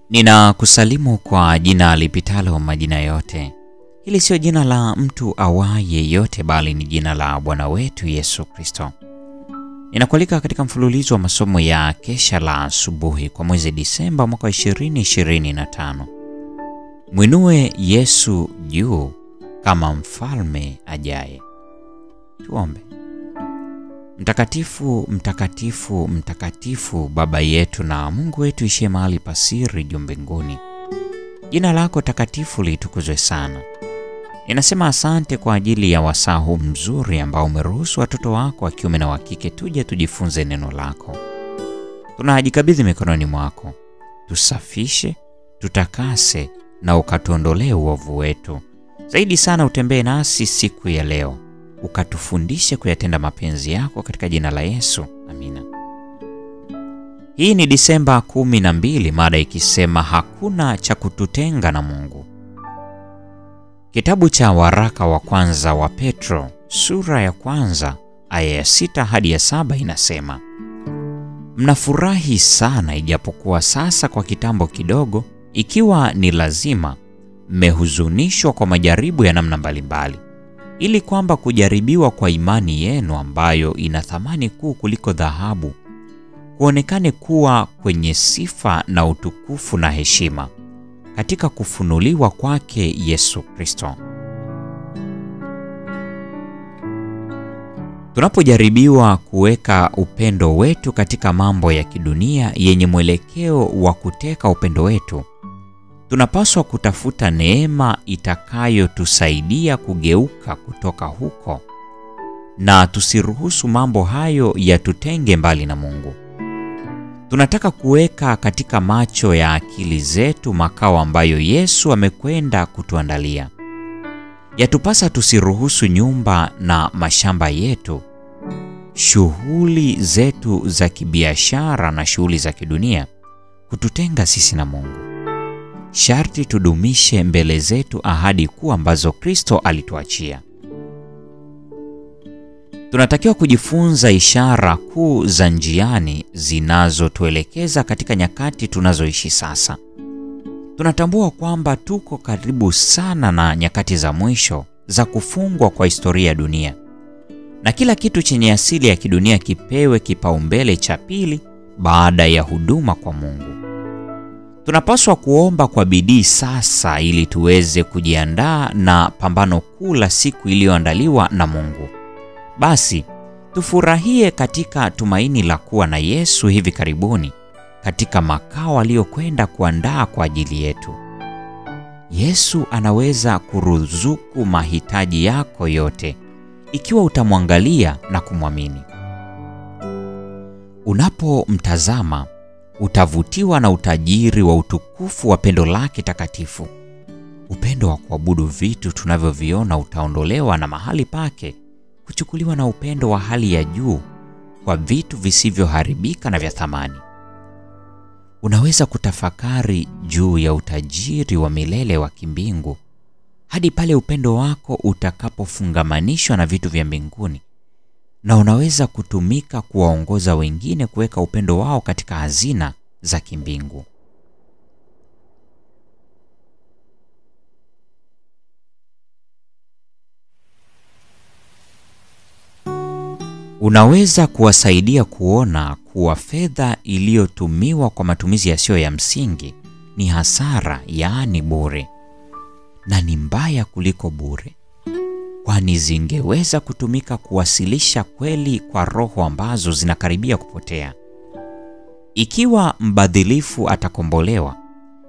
Ninakusalimu kwa jina lipitalo majina yote. Hili sio jina la mtu awaye yote, bali ni jina la Bwana wetu Yesu Kristo. Ninakualika katika mfululizo wa masomo ya kesha la asubuhi kwa mwezi Disemba mwaka 2025. Mwinue Yesu juu kama mfalme ajaye. Tuombe. Mtakatifu, mtakatifu, mtakatifu, Baba yetu na Mungu wetu ishiye mahali pasiri juu mbinguni. Jina lako takatifu litukuzwe sana. Ninasema asante kwa ajili ya wasaa huu mzuri ambao umeruhusu watoto wako wa kiume na wa kike tuje tujifunze neno lako. Tunajikabidhi mikononi mwako. Tusafishe, tutakase na ukatuondolee uovu wetu. Zaidi sana utembee nasi siku ya leo. Ukatufundishe kuyatenda mapenzi yako katika jina la Yesu. Amina. Hii ni Disemba 12, mada ikisema hakuna cha kututenga na Mungu. Kitabu cha waraka wa kwanza wa Petro, sura ya kwanza, aya ya 6 hadi ya 7 inasema: Mnafurahi sana ijapokuwa sasa kwa kitambo kidogo, ikiwa ni lazima, mmehuzunishwa kwa majaribu ya namna mbalimbali, ili kwamba kujaribiwa kwa imani yenu ambayo ina thamani kuu kuliko dhahabu, kuonekane kuwa kwenye sifa na utukufu na heshima katika kufunuliwa kwake Yesu Kristo. Tunapojaribiwa kuweka upendo wetu katika mambo ya kidunia yenye mwelekeo wa kuteka upendo wetu, tunapaswa kutafuta neema itakayotusaidia kugeuka kutoka huko, na tusiruhusu mambo hayo yatutenge mbali na Mungu. Tunataka kuweka katika macho ya akili zetu makao ambayo Yesu amekwenda kutuandalia. Yatupasa tusiruhusu nyumba na mashamba yetu, shughuli zetu za kibiashara na shughuli za kidunia kututenga sisi na Mungu. Sharti tudumishe mbele zetu ahadi kuu ambazo Kristo alituachia. Tunatakiwa kujifunza ishara kuu za njiani zinazotuelekeza katika nyakati tunazoishi sasa. Tunatambua kwamba tuko karibu sana na nyakati za mwisho za kufungwa kwa historia ya dunia, na kila kitu chenye asili ya kidunia kipewe kipaumbele cha pili baada ya huduma kwa Mungu. Tunapaswa kuomba kwa bidii sasa ili tuweze kujiandaa na pambano kuu la siku iliyoandaliwa na Mungu. Basi, tufurahie katika tumaini la kuwa na Yesu hivi karibuni katika makao aliyokwenda kuandaa kwa ajili yetu. Yesu anaweza kuruzuku mahitaji yako yote ikiwa utamwangalia na kumwamini. Unapomtazama, utavutiwa na utajiri wa utukufu wa pendo lake takatifu. Upendo wa kuabudu vitu tunavyoviona utaondolewa na mahali pake kuchukuliwa na upendo wa hali ya juu kwa vitu visivyoharibika na vya thamani. Unaweza kutafakari juu ya utajiri wa milele wa kimbingu hadi pale upendo wako utakapofungamanishwa na vitu vya mbinguni, na unaweza kutumika kuwaongoza wengine kuweka upendo wao katika hazina za kimbingu. Unaweza kuwasaidia kuona kuwa fedha iliyotumiwa kwa matumizi yasiyo ya msingi ni hasara, yaani bure, na ni mbaya kuliko bure, kwani zingeweza kutumika kuwasilisha kweli kwa roho ambazo zinakaribia kupotea. Ikiwa mbadhilifu atakombolewa,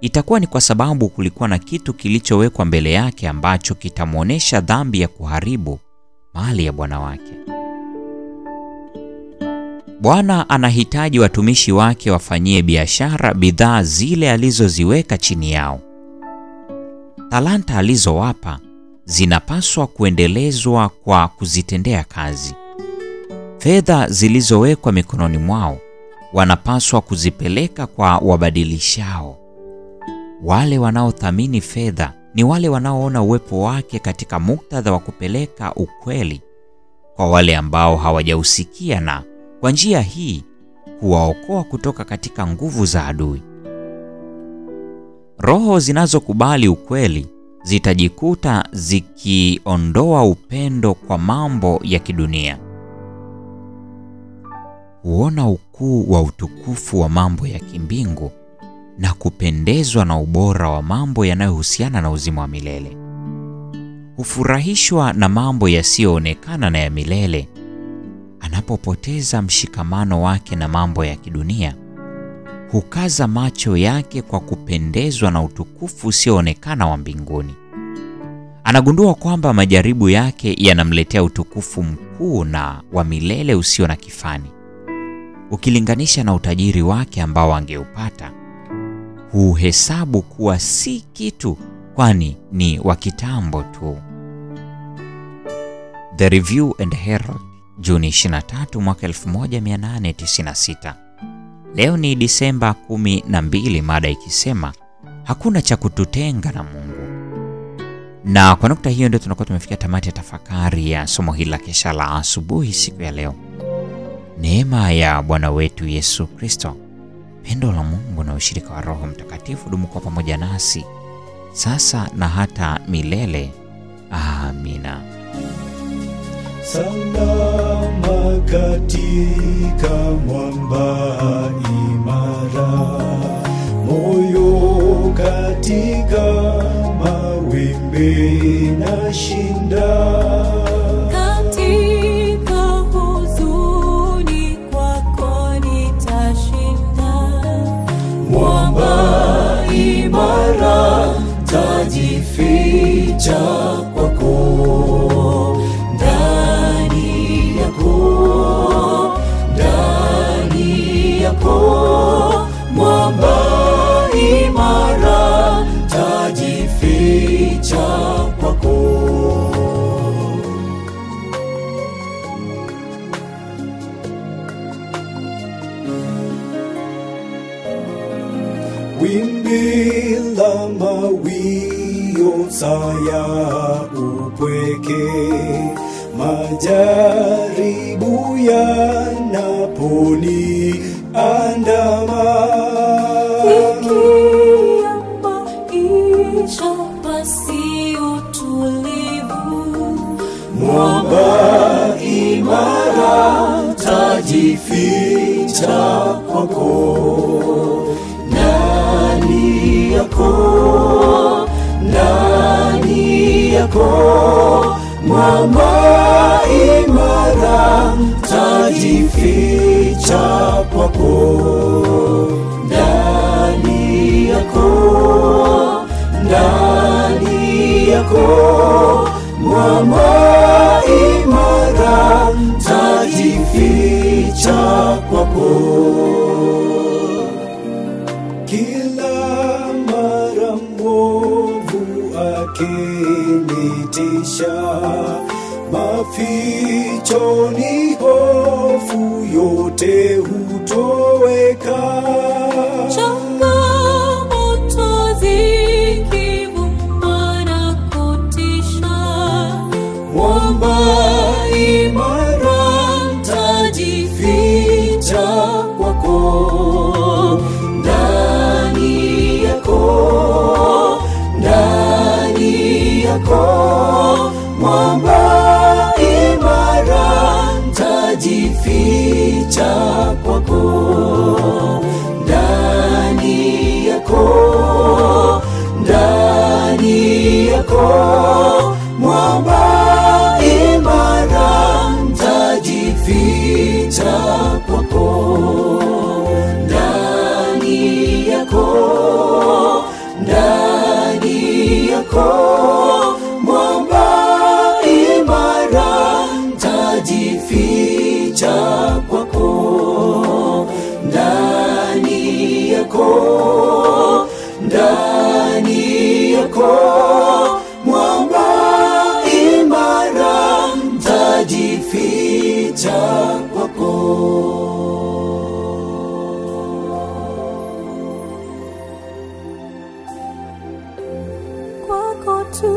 itakuwa ni kwa sababu kulikuwa na kitu kilichowekwa mbele yake ambacho kitamwonyesha dhambi ya kuharibu mali ya Bwana wake. Bwana anahitaji watumishi wake wafanyie biashara bidhaa zile alizoziweka chini yao. Talanta alizowapa zinapaswa kuendelezwa kwa kuzitendea kazi. Fedha zilizowekwa mikononi mwao wanapaswa kuzipeleka kwa wabadilishao. Wale wanaothamini fedha ni wale wanaoona uwepo wake katika muktadha wa kupeleka ukweli kwa wale ambao hawajausikia, na kwa njia hii kuwaokoa kutoka katika nguvu za adui. Roho zinazokubali ukweli zitajikuta zikiondoa upendo kwa mambo ya kidunia. Huona ukuu wa utukufu wa mambo ya kimbingu na kupendezwa na ubora wa mambo yanayohusiana na uzima wa milele. Hufurahishwa na mambo yasiyoonekana na ya milele. Anapopoteza mshikamano wake na mambo ya kidunia, hukaza macho yake kwa kupendezwa na utukufu usioonekana wa mbinguni. Anagundua kwamba majaribu yake yanamletea utukufu mkuu na wa milele usio na kifani. Ukilinganisha na utajiri wake ambao angeupata, huhesabu kuwa si kitu, kwani ni wa kitambo tu. The Review and Herald, Juni 23 mwaka 1896. Leo ni Disemba 12, mada ikisema hakuna cha kututenga na Mungu. Na kwa nukta hiyo ndio tunakuwa tumefikia tamati ya tafakari ya somo hili la kesha la asubuhi siku ya leo. Neema ya Bwana wetu Yesu Kristo, pendo la Mungu na ushirika wa Roho Mtakatifu dumu kwa pamoja nasi sasa na hata milele. Amina. Salama katika mwamba imara, moyo katika mawimbi na shinda. Katika huzuni kwako nitashinda. Mwamba imara, tajificha kwako. Mwamba imara, tajificha kwako. Wimbi la mawio saya upweke, majaribu yanaponi andama. Nikiambaisha pasi utulivu. Mwamba imara, tajificha kwako. Ndani yako, mwamba imara, tajificha kwako. Ndani yako, mwamba imara, tajificha kwako. Kila mara mwovu akinitisha, mafichoni hofu yote hutoweka. Changamoto zikivuma na kutisha, Mwamba imara, tajificha kwako. Ndani yako, mwamba imara, tajificha kwako. Ndani yako, mwamba imara, tajificha kwako. Ndani yako, mwamba imara, tajificha kwako. Ndani yako, mwamba imara, tajificha kwako. kwako tu